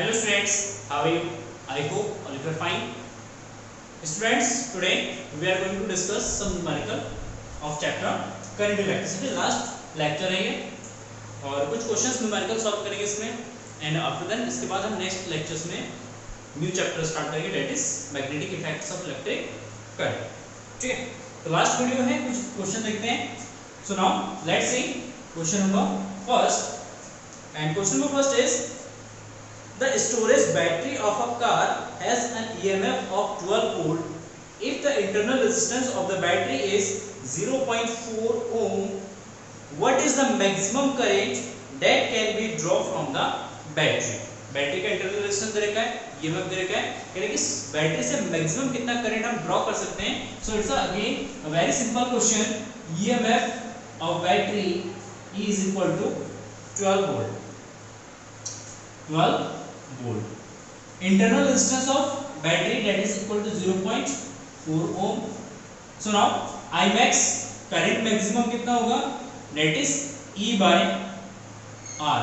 Hello students, how are you? I hope all of you are fine. Students, today we are going to discuss some numerical of chapter current electricity. Last lecture है ये और कुछ questions numerical solve करेंगे इसमें and after then इसके बाद हम next lectures में न्यू चैप्टर स्टार्ट करेंगे that is magnetic effects of electric current. ठीक है, तो लास्ट वीडियो है कुछ क्वेश्चन देखते हैं. सो now let's C question number first and question number first is the storage battery of a car has an EMF of 12 volt if the internal resistance of the battery is 0.4 ohm. What is the maximum current that can be drawn from the battery? Battery का internal resistance दे रखा है, EMF दे रखा है, कह रहे कि इस battery से मैक्सिमम कितना करंट हम ड्रॉ कर सकते हैं. So it's again a very simple question. EMF of battery is equal to 12 volt. 12 volt. Internal resistance of battery that is equal to 0.4 ohm. So now Imax current maximum कितना होगा? That is E by R.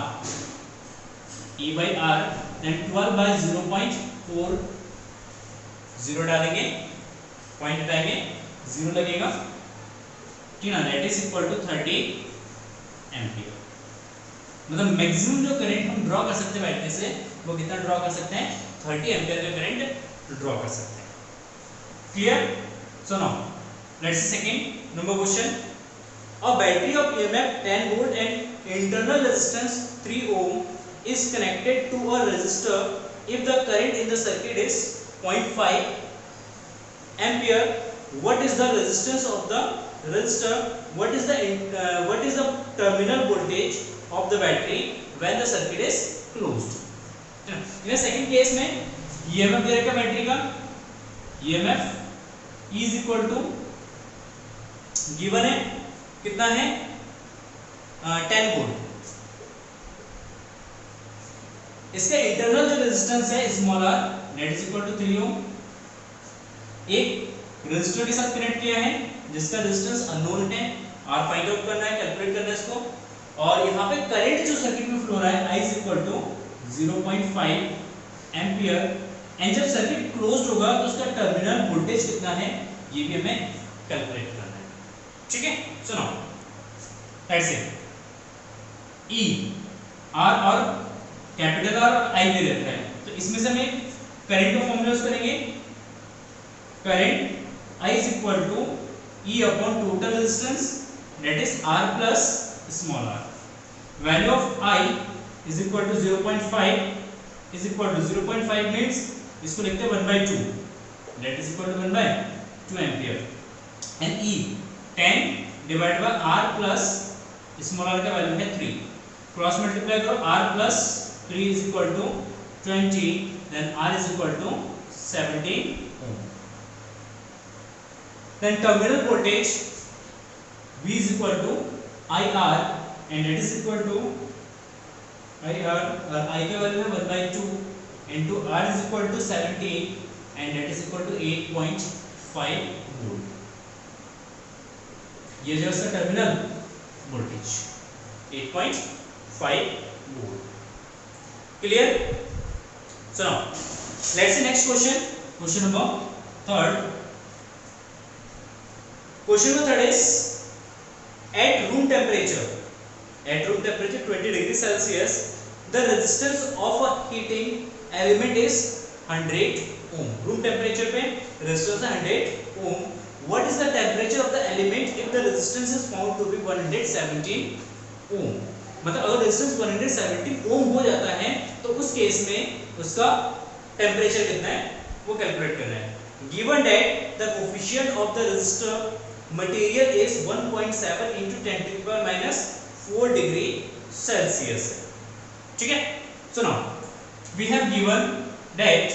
E by R. Then 12 by 0.4. 0 डालेंगे, point हटाएंगे, 0 लगेगा, ठीक ना? That is equal to 30 ampere. मतलब maximum जो current हम ड्रॉ कर सकते हैं बैटरी से वो कितना ड्रॉ कर सकते हैं? 30 एम्पियर का करंट ड्रॉ कर सकते हैं. Clear? So now let's see second number question. A battery of EMF 10 volt and internal resistance 3 ohm is connected to a resistor if the current in the circuit is 0.5 ampere. What is the resistance of the resistor? What is the terminal voltage of the battery when the circuit is closed? In the second case में EMF दे रखा battery का, EMF is equal to given है कितना है 10 volt. इसका internal जो resistance है small r that is equal to 3 ohm. एक रेजिस्टर के साथ कनेक्ट किया है जिसका रेजिस्टेंस अननोन है, r फाइंड आउट करना है, कैलकुलेट करना है इसको. और यहाँ पे करंट जो सर्किट में फ्लो रहा है I is equal to 0.5 ampere. And जब सर्किट क्लोज्ड होगा तो उसका टर्मिनल वोल्टेज कितना है ये भी हमें कैलकुलेट करना है. ठीक है, सुनो दैट्स इट. E R और कैपिटल R और I दे रखा है, तो इसमें से हमें करंट का फॉर्मूला यूज करेंगे. Current I is equal to E upon total resistance that is R plus small r. Value of I is equal to 0.5 is equal to 0.5 means इसको लिखते हैं 1/2 that is equal to 1/2 ampere. and E 10 divided by R plus small r का value है 3. Cross multiply करो, R plus 3 is equal to 20 then R is equal to 70 ohm. then terminal voltage V is equal to IR and that is equal to IR और I का value है 1/2 into R is equal to 70 and that is equal to 8.5 volt. ये जो इसका terminal voltage 8.5 volt. Clear? So now let's C next question. Question number third. Question number third is at room temperature 20 degrees Celsius the resistance of a heating element is 100 ohm. room temperature पे resistance है 100 ohm. what is the temperature of the element if the resistance is found to be 117 ohm? मतलब अगर resistance 117 ओम हो जाता है तो उस case में उसका टेम्परेचर कितना है वो कैलकुलेट करना है. Given that the coefficient of the resistor material is 1.7 into 10 to the power minus 4 degree Celsius. ठीक है, so now we have given that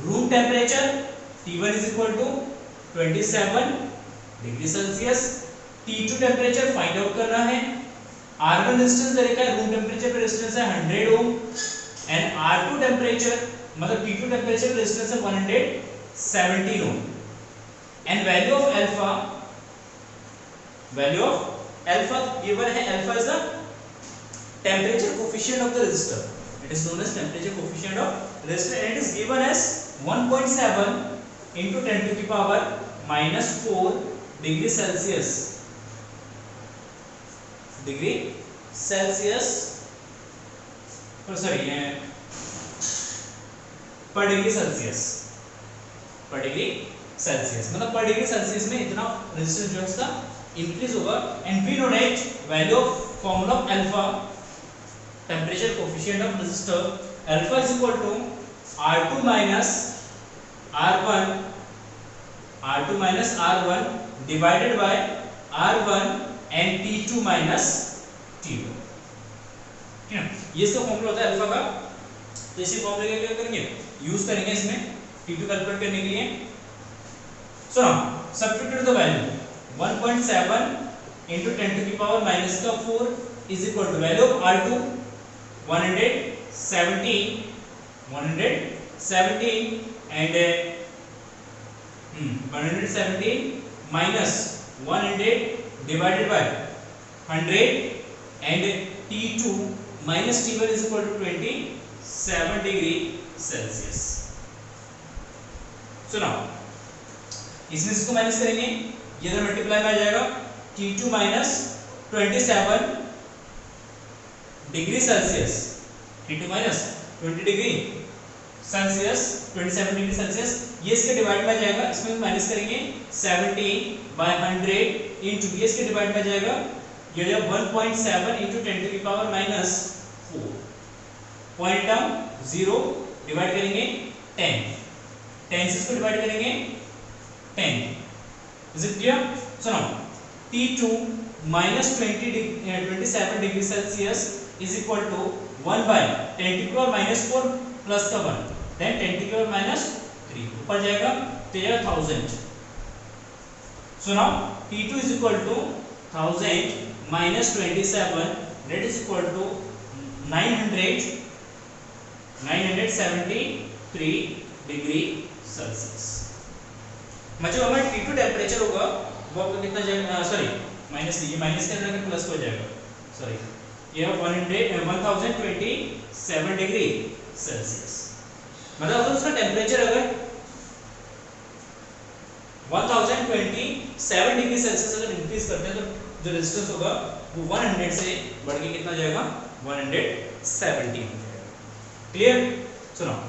room temperature T1 is equal to 27 degree Celsius. T2 temperature find out करना है. R1 resistance दे रखा है, room temperature पे resistance है 100 ohm and R2 temperature मतलब T2 temperature पे रेजिस्टेंस है 117 ohm. And value of alpha given है. Alpha is the temperature coefficient of the resistor. It is known as temperature coefficient of resistor and it is given as 1.7 into 10 to the power minus 4 degree Celsius. Degree Celsius. Oh, sorry. per degree Celsius. per degree Celsius मतलब per degree Celsius में इतना resistance जो है उसका increase होगा. And we know that value of formula of alpha temperature coefficient of resistor alpha is equal to R2 minus R1 divided by R1 and T2 minus T2. ठीक है, ये इसका फॉर्मूला होता है अल्फा का. तो इसी फॉर्मूले का क्या करेंगे, यूज करेंगे इसमें T2 कैलकुलेट करने के लिए. So now substitute the value 1.7 into 10 to the power minus का 4 is equal to value of R2 117 and 117 minus 100 divided by 100 and T2 minus T1 is equal to 27 degree Celsius. So now इसमें इसको minus करेंगे, ये इधर multiply में आ जाएगा. T2 minus 27 degree Celsius, T2 minus 20 degree Celsius 27 degree Celsius, ये इसके divide में आ जाएगा. इसमें माइनस करेंगे 70 by 100 इंटू ये इसके डिवाइड में आ जाएगा. ये जो 1.7 into 10 to the power minus 4 point down 0 divide करेंगे 10 से इसको डिवाइड करेंगे 10. Is it clear? So now T2 minus 27 degree Celsius is equal to 1 by 10 to the power minus 4 plus का 1 then 10 to the power minus 3 ऊपर जाएगा तो ये 1000. So now T2 is equal to 1000 minus 27 that is equal to 973 degree Celsius. मतलब हमारा T2 temperature होगा वो आपका कितना जाएगा, सॉरी माइनस ये माइनस के अंदर प्लस हो जाएगा, सॉरी ये 1027 डिग्री सेल्सियस. मतलब अगर उसका टेम्परेचर अगर 1027 डिग्री सेल्सियस अगर इंक्रीज करते हैं तो जो रेजिस्टेंस होगा वो 100 से बढ़ के कितना जाएगा 170 हो जाएगा. Clear? So now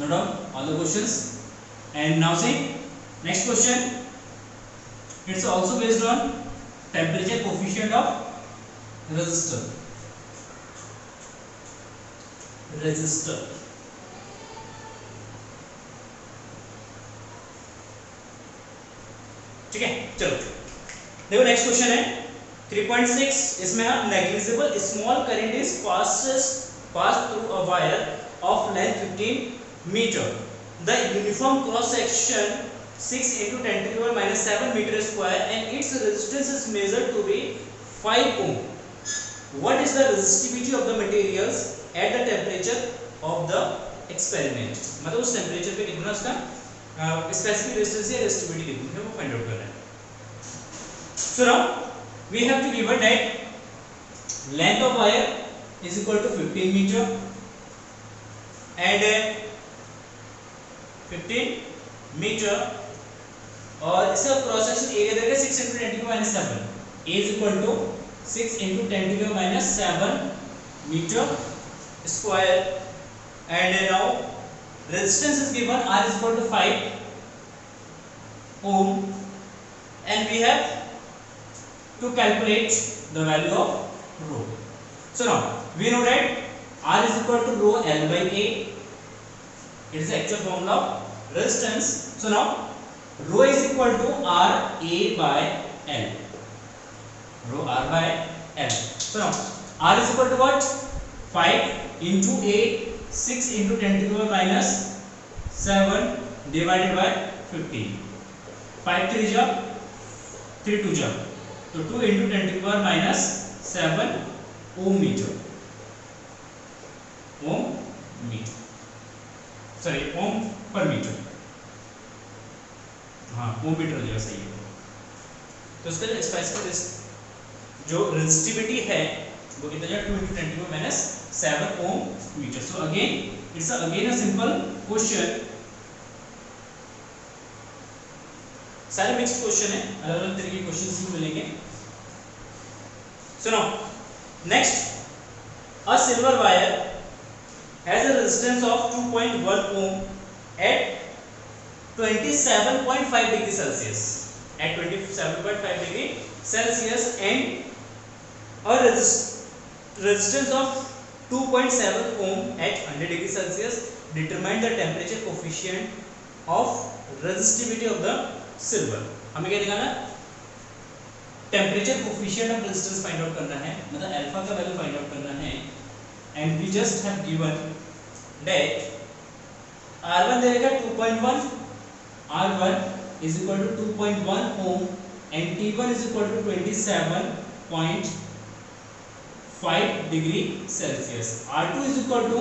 note down all the questions and now see next question. It's also based on temperature coefficient of resistor. ठीक है, चलो देखो नेक्स्ट क्वेश्चन है 3.6. इसमें हम negligible small current is pass through a wire of length 15 meter. The uniform cross section 6 into 10 to the power minus 7 meter square and its resistance is measured to be 5 ohm. What is the resistivity of the materials at the temperature of the experiment? मतलब उस temperature पे कितना उसका specific resistance या resistivity कितनी है वो find out करना है. So now we have to give a that length of wire is equal to 15 meter and 15 meter और इसका क्रॉस सेक्शन एरिया देगा 6 into 10 to the minus 7. A is equal to 6 into 10 to the minus 7 meter square and now resistance is given R is equal to 5 ohm and we have to calculate the value of rho. So now we know that R is equal to rho L by A. It is the actual formula of resistance. So now rho is equal to R A by L. Rho R by L. So now R is equal to what? 5 into A 6 into 10 to the power minus 7 divided by 15. 5 3 जा 3 2 जा तो 2 into 10 to the power minus 7 ohm meter. Ohm meter. Sorry ohm per meter. हाँ ओम metre हो जाएगा, सही है. तो इसका जो स्पेसिफिक जो रेजिस्टिविटी है वो कितना जाएगा 2 into 10 to the minus 7 ohm meter. So again it's again a simple question. सारे मिक्स्ड क्वेश्चन है, अलग अलग तरीके के क्वेश्चंस भी मिलेंगे. So now next a silver wire has a resistance of 2.1 ohm at 27.5 degree Celsius. At 27.5 degree Celsius and a resistance of 2.7 ohm at 100 degree Celsius. Determine the temperature coefficient of resistivity of the silver. हमें क्या दिखाना? Temperature coefficient of resistance find out करना है, मतलब alpha का value find out करना है. And we just have given that R1 देगा 2.1, R1 is equal to 2.1 ohm and T1 is equal to 27.5 degree Celsius. R2 is equal to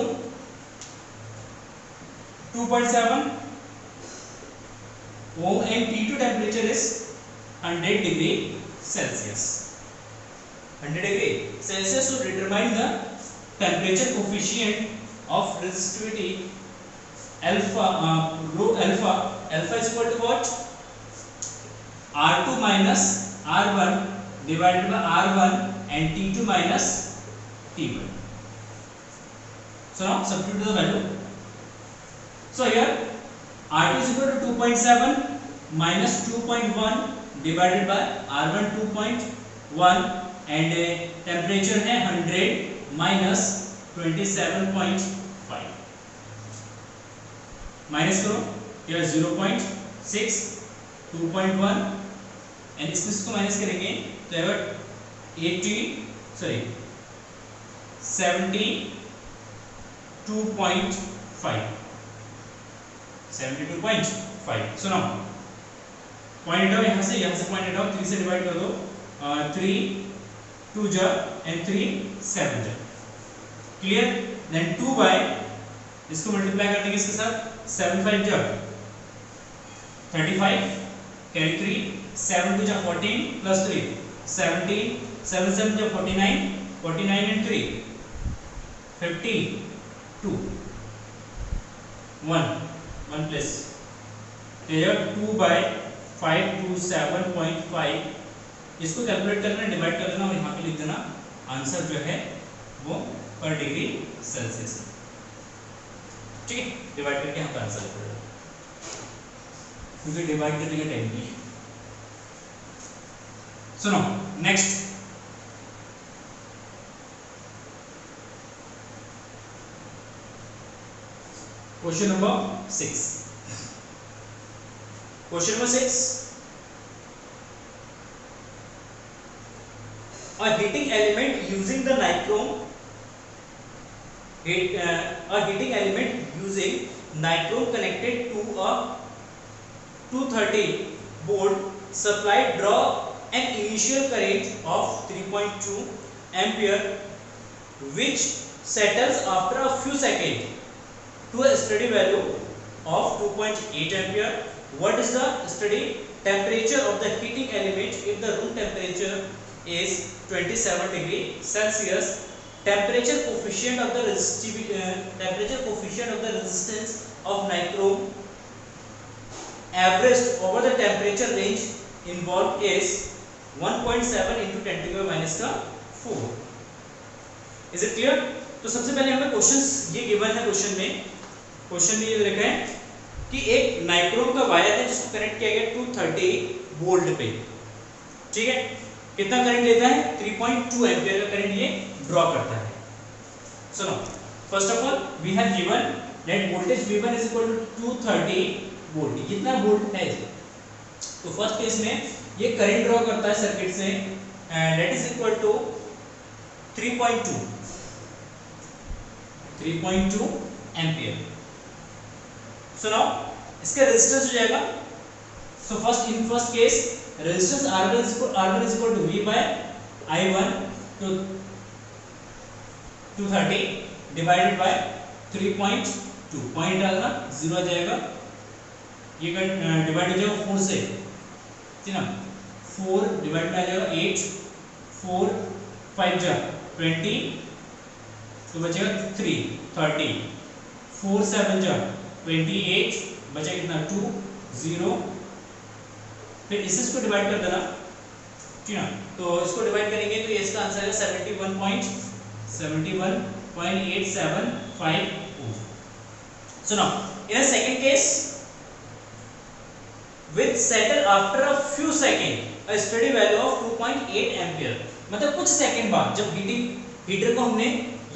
2.7 ohm and T2 temperature is 100 degree Celsius. 100 degree Celsius. So determine the temperature coefficient of resistivity alpha, rho alpha. Alpha is equal to what? R2 minus R1 divided by R1 and T2 minus T1. So now substitute the value. So here R2 is equal to 2.7 minus 2.1 divided by R1 2.1 and temperature है 100 minus 27.5. Minus करो, यह 0.6 2.1 and इसको minus करेंगे तो यह 72.5. So now point हटाओ, यहाँ से पॉइंट हटाओ, 3 से डिवाइड कर दो, 3 2 जा एंड 3 7 जा. क्लियर? देन 2 बाय इसको मल्टीप्लाई करते हैं किसके साथ? 7 5 जा 35 कैरी 3 7 2 जा 14 प्लस 3 17 7 7 जा 49 49 एंड 3 52 1 प्लस तो यह 2 बाय 527.5. इसको कैलकुलेट करना, डिवाइड कर देना और यहाँ पे लिख देना. आंसर जो है वो पर डिग्री सेल्सियस. ठीक है, डिवाइड करके यहाँ पे आंसर लिख देना क्योंकि डिवाइड करने का टाइम नहीं है. सुनो next question number 6. Question number 6. A heating element using the nichrome connected to a 230 board supply draw an initial current of 3.2 ampere which settles after a few seconds to a steady value of 2.8 ampere. What is the steady temperature of the heating element if the room temperature is 27 degree Celsius? Temperature coefficient of the resistance of nichrome averaged over the temperature range involved is 1.7 into 10 to the minus 4. Is it clear? तो सबसे पहले हमें questions ये given है. Question में ये लिखा है कि एक नाइक्रोम का वायर है जिसको कनेक्ट किया गया 230 वोल्ट पे. ठीक है, कितना करंट लेता है? 3.2 एम्पियर का करंट ये ड्रॉ करता है. सुनो, first of all we have given that voltage V1 is equal to 230 volt. कितना वोल्ट है? तो फर्स्ट केस में ये करंट ड्रॉ करता है सर्किट से that is equal to 3.2 ampere. So now इसका रेजिस्टेंस हो जाएगा. So first case resistance R1 is equal to V by I1 to 230 divided by 3.2. Point डालना, 0 आ जाएगा. ये डिवाइड हो जाएगा 4 से, ठीक ना. 4 डिवाइड में आ जाएगा 8 4 5 जा 20 तो बचेगा 3 30 4 7 जा 28 बचा कितना 2 0 फिर इसको डिवाइड कर देना ठीक है। तो इसको डिवाइड करेंगे तो ये इसका आंसर है 71.875 ओम। So now in a second case with settle after a few seconds a steady value of 2.8 ampere मतलब कुछ सेकंड बाद जब हीटर को हमने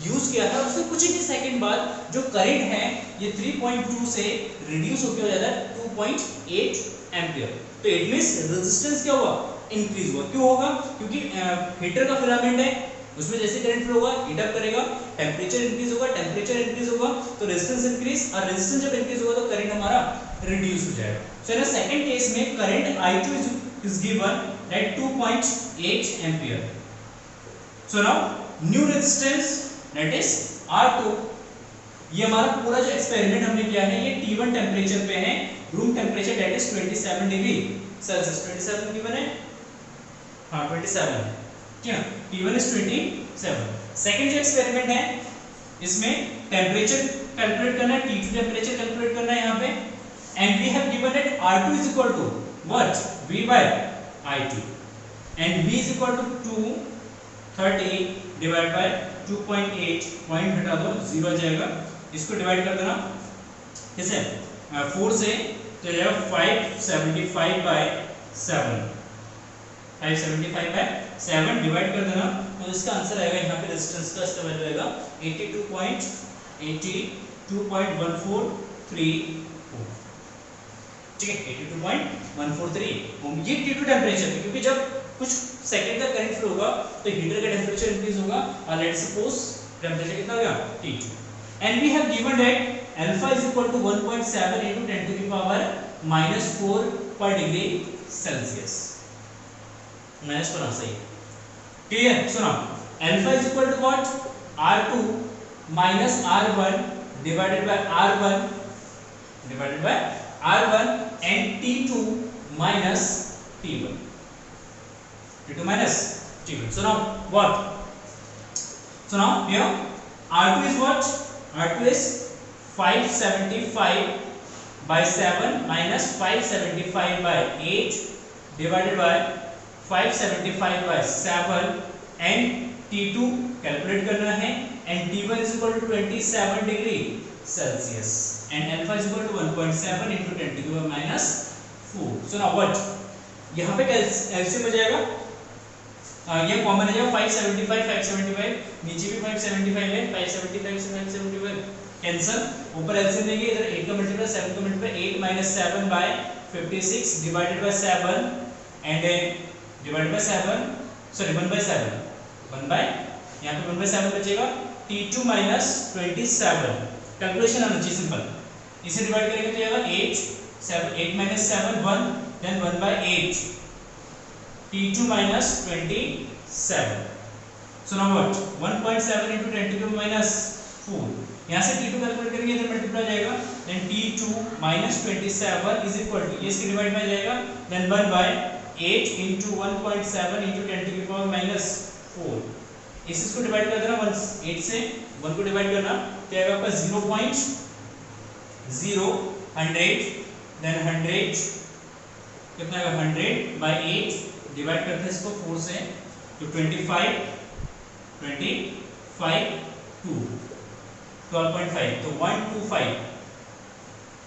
यूज किया था उसके कुछ ही सेकंड बाद जो करंट है ये 3.2 से रिड्यूस होकर हो जाता है 2.8 एम्पियर। तो इट मींस रेजिस्टेंस क्या हुआ इंक्रीज हुआ। क्यों होगा क्योंकि हीटर का फिलामेंट है उसमें जैसे करंट फ्लो होगा हीट अप करेगा टेंपरेचर इंक्रीज होगा टेंपरेचर इंक्रीज होगा तो रेजिस्टेंस इंक्रीज और रेजिस्टेंस जब इंक्रीज होगा तो करंट हमारा रिड्यूस हो जाएगा। सो इन सेकंड केस में current I2 is given at 2.8 ampere. So now new resistance that is R2 ये हमारा पूरा जो एक्सपेरिमेंट हमने किया है ये T1 टेंपरेचर पे है room temperature that is 27 degree Celsius 27 given है हां 27 ठीक है T1 इज 27। सेकंड जो एक्सपेरिमेंट है इसमें टेंपरेचर कैलकुलेट करना है T2 टेंपरेचर कैलकुलेट करना है यहां पे and we have given that R2 is equal to what V by I2 and V is equal to 230 divide by 2.8 point हटा दो 0 आ जाएगा इसको डिवाइड कर देना कैसे 4 से तो जाएगा 575 बाय 7 575 बाय 7 डिवाइड कर देना तो इसका आंसर आएगा यहाँ पे रेजिस्टेंस का इसका वैल्यू आएगा 82.143 ठीक है 82.143 ओम। ये T2 टेंपरेचर पे क्योंकि जब कुछ सेकंड का करंट फ्लो होगा तो हीटर का टेंपरेचर इंक्रीज होगा और लेट्स सपोज टेंपरेचर कितना हो गया T2 and we have given that alpha is equal to 1.7 into 10 to the power -4 per degree Celsius minus पर सही clear. So now alpha is equal to what R2 minus R1 divided by R1 and T2 minus T1 minus T1। So now what? So now here R2 is what? R2 is 575 by 7 minus 575 by 8 divided by 575 by 7 and T2 calculate करना है and T1 is equal to 27 degree Celsius and alpha is equal to 1.7 into 10 to the power minus 4। So now what? यहाँ पे LCM हो जाएगा ये common है 575 नीचे भी 575 है 575 से 575 कैंसिल ऊपर एलसीएम लेंगे इधर 8 का मल्टीप्लाई 7 का multiply 8 minus 7 by 56 divided by 7 and divided by 7 sorry 1 by 7 1 by यहाँ पे 1 by 7 बचेगा T2 minus 27 कैलकुलेशन आना चाहिए सिंपल इसे डिवाइड करेंगे तो आएगा 8 minus 7 1 then 1 by 8 T2 minus 27। So now what 1.7 into 10 to the power minus 4 यहाँ से T2 कैलकुलेट करेंगे इधर मल्टीप्लाई जाएगा then T2 minus 27 is equal to ये इसके डिवाइड में जाएगा then 1 by 8 into 1.7 into 10 to the power minus 4 इसको डिवाइड कर देना 8 से 1 को डिवाइड करना तो आएगा आपका 0.0 100 then 100 कितना आएगा 100 by 8 डिवाइड करते हैं इसको 4 से तो 25 2 12.5 तो 125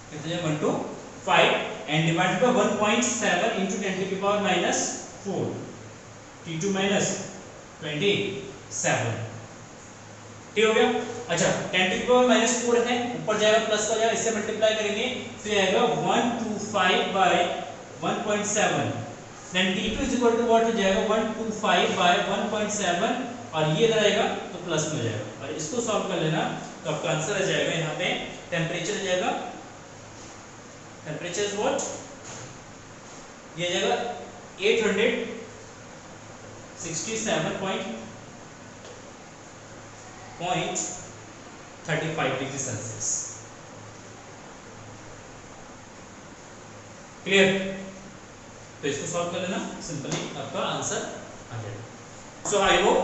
कितना है 125 and divided by 1.7 into 10 to the power minus 4 T2 minus 27 ठीक हो गया। अच्छा 10 to the power minus 4 है ऊपर जाएगा प्लस का जाएगा इससे मल्टीप्लाई करेंगे तो आएगा 125 by 1.7 then T2 is equal to what हो जाएगा 125 by 1.7 और ये इधर आएगा तो प्लस में जाएगा और इसको सॉल्व कर लेना तो आपका आंसर आ जाएगा यहाँ पे टेंपरेचर आ जाएगा टेंपरेचर इज व्हाट ये आ जाएगा 867.35 डिग्री सेल्सियस क्लियर। तो इसको सॉल्व कर लेना सिंपली आपका आंसर आ जाएगा। सो आई होप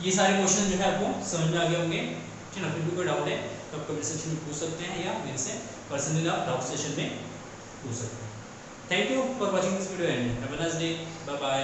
ये सारे क्वेश्चन जो है आपको समझ में आ गए होंगे, ठीक है ना। फिर भी कोई डाउट है तो आप कमेंट सेक्शन में पूछ सकते हैं या मेरे से पर्सनली आप डाउट सेशन में पूछ सकते हैं। Thank you for watching this video and have a nice day, bye bye.